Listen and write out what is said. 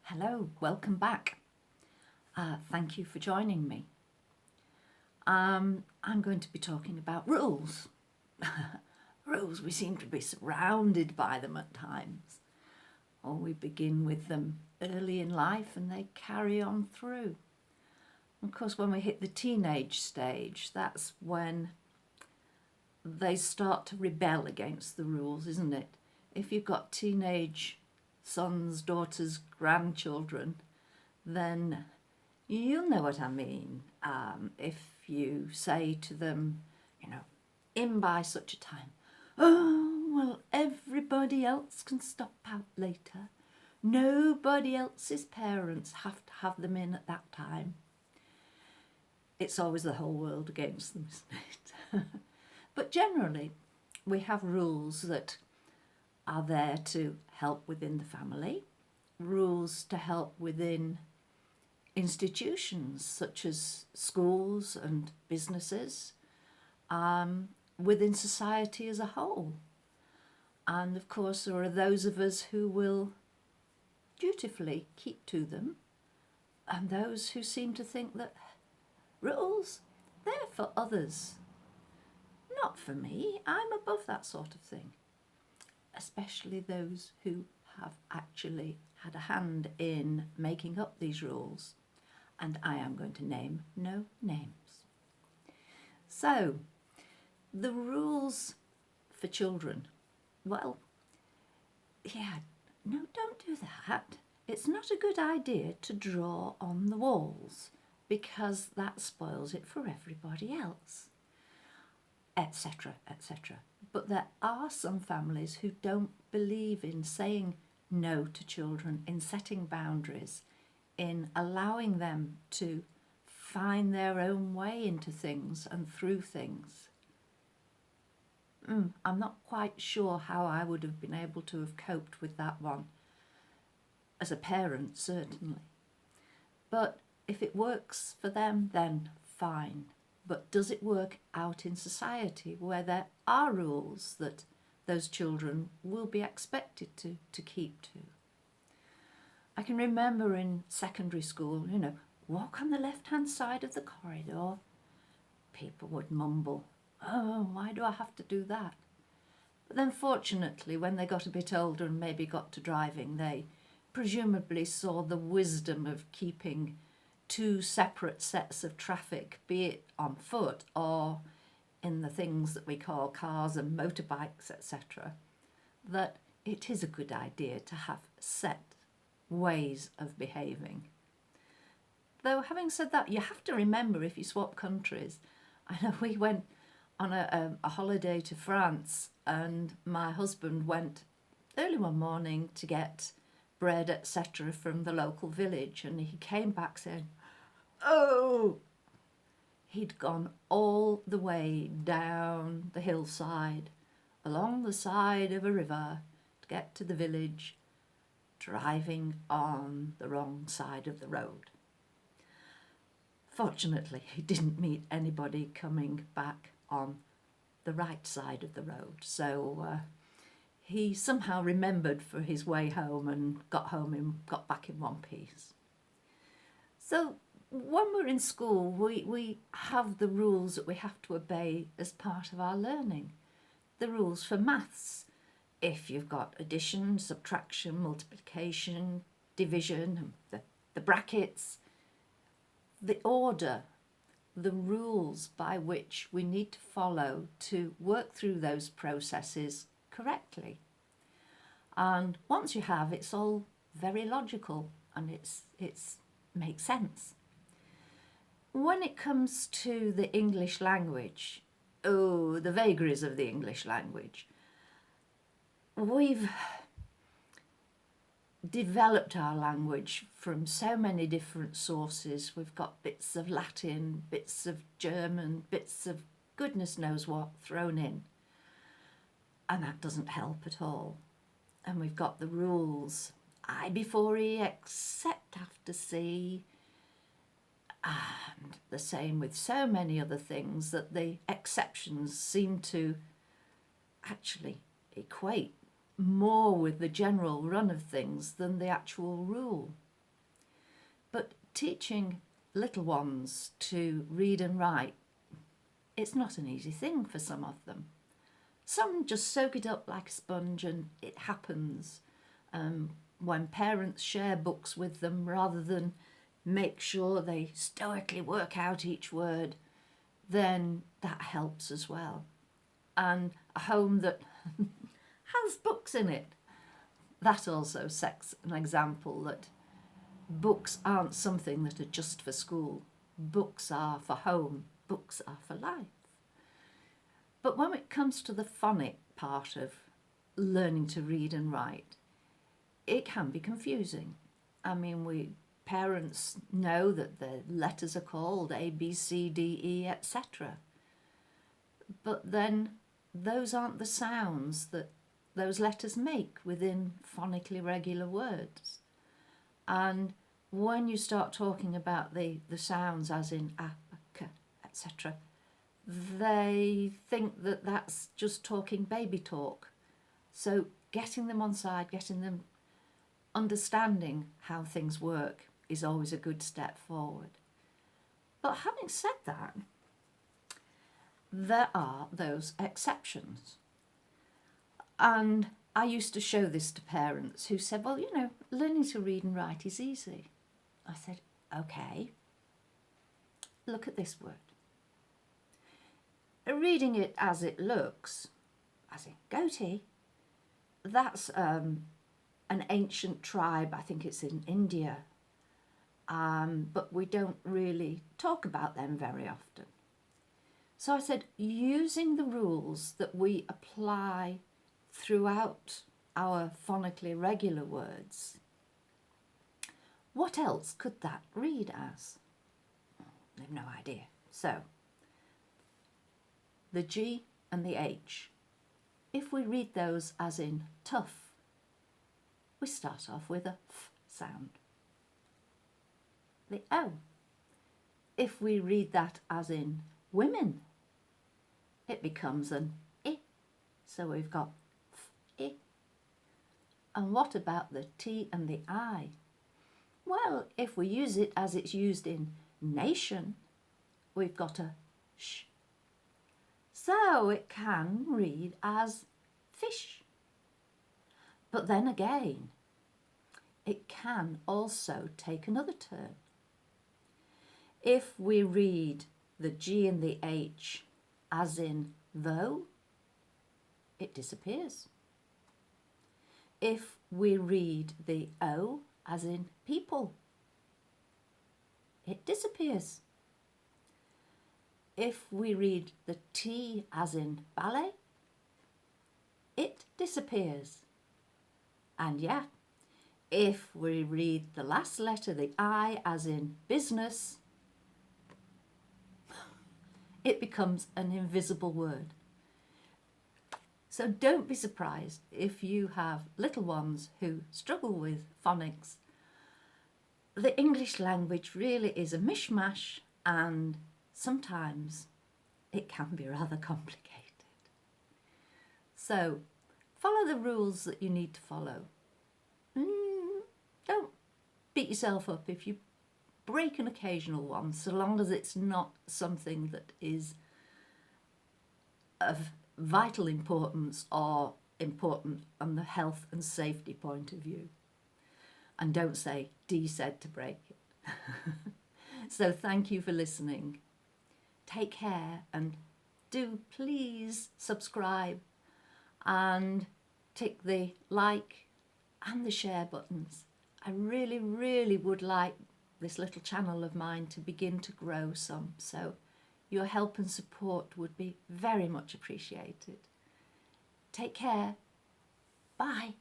Hello, welcome back. Thank you for joining me. I'm going to be talking about rules. Rules, we seem to be surrounded by them at times, or we begin with them early in life and they carry on through. Of course, when we hit the teenage stage, that's when they start to rebel against the rules, isn't it? If you've got teenage sons, daughters, grandchildren, then you'll know what I mean. If you say to them, in by such a time, oh, well, everybody else can stop out later. Nobody else's parents have to have them in at that time. It's always the whole world against them, isn't it? But generally, we have rules that are there to help within the family, rules to help within institutions such as schools and businesses, within society as a whole. And of course, there are those of us who will dutifully keep to them, and those who seem to think that rules, they're for others, not for me. I'm above that sort of thing. Especially those who have actually had a hand in making up these rules. And I am going to name no names. So, the rules for children. Well, no, don't do that. It's not a good idea to draw on the walls because that spoils it for everybody else, etc., etc. But there are some families who don't believe in saying no to children, in setting boundaries, in allowing them to find their own way into things and through things. I'm not quite sure how I would have been able to have coped with that one. As a parent, certainly. But if it works for them, then fine. But does it work out in society where there are rules that those children will be expected to keep to? I can remember in secondary school, walk on the left-hand side of the corridor. People would mumble, oh, why do I have to do that? But then fortunately, when they got a bit older and maybe got to driving, they presumably saw the wisdom of keeping two separate sets of traffic, be it on foot or in the things that we call cars and motorbikes, etc., that it is a good idea to have set ways of behaving. Though having said that, you have to remember if you swap countries. I know we went on a holiday to France and my husband went early one morning to get bread, etc., from the local village, and he came back saying, oh, he'd gone all the way down the hillside, along the side of a river to get to the village, driving on the wrong side of the road. Fortunately, he didn't meet anybody coming back on the right side of the road, so he somehow remembered for his way home and got back in one piece. So when we're in school, we have the rules that we have to obey as part of our learning. The rules for maths, if you've got addition, subtraction, multiplication, division, the brackets, the order, the rules by which we need to follow to work through those processes correctly. And once you have, it's all very logical and it's makes sense. When it comes to the English language, the vagaries of the English language, we've developed our language from so many different sources. We've got bits of Latin, bits of German, bits of goodness knows what thrown in. And that doesn't help at all. And we've got the rules, I before E, except after C. And the same with so many other things that the exceptions seem to actually equate more with the general run of things than the actual rule. But teaching little ones to read and write, it's not an easy thing for some of them. Some just soak it up like a sponge and it happens. When parents share books with them rather than make sure they stoically work out each word, then that helps as well. And a home that has books in it, that also sets an example that books aren't something that are just for school. Books are for home, books are for life. But when it comes to the phonic part of learning to read and write, it can be confusing. I mean, parents know that the letters are called A, B, C, D, E, etc. But then those aren't the sounds that those letters make within phonically regular words. And when you start talking about the sounds as in a, k, etc., they think that that's just talking baby talk. So getting them on side, getting them understanding how things work is always a good step forward. But having said that, there are those exceptions. And I used to show this to parents who said, well, learning to read and write is easy. I said, okay, look at this word. Reading it as it looks, as in goatee, that's an ancient tribe, I think it's in India, but we don't really talk about them very often. So I said, using the rules that we apply throughout our phonically regular words, what else could that read as? I have no idea. So, the G and the H, if we read those as in tough, we start off with a F sound. The O, if we read that as in women, it becomes an I. So we've got F, I. And what about the T and the I? Well, if we use it as it's used in nation, we've got a sh. So it can read as fish. But then again, it can also take another turn. If we read the G and the H as in though, it disappears. If we read the O as in people, it disappears. If we read the T as in ballet, it disappears. And yeah, if we read the last letter, the I as in business, it becomes an invisible word. So don't be surprised if you have little ones who struggle with phonics. The English language really is a mishmash, and sometimes it can be rather complicated. So follow the rules that you need to follow. Don't beat yourself up if you break an occasional one, so long as it's not something that is of vital importance or important on the health and safety point of view. And don't say, Dee said to break it. So thank you for listening. Take care, and do please subscribe and tick the like and the share buttons. I really, really would like this little channel of mine to begin to grow some, so your help and support would be very much appreciated. Take care. Bye.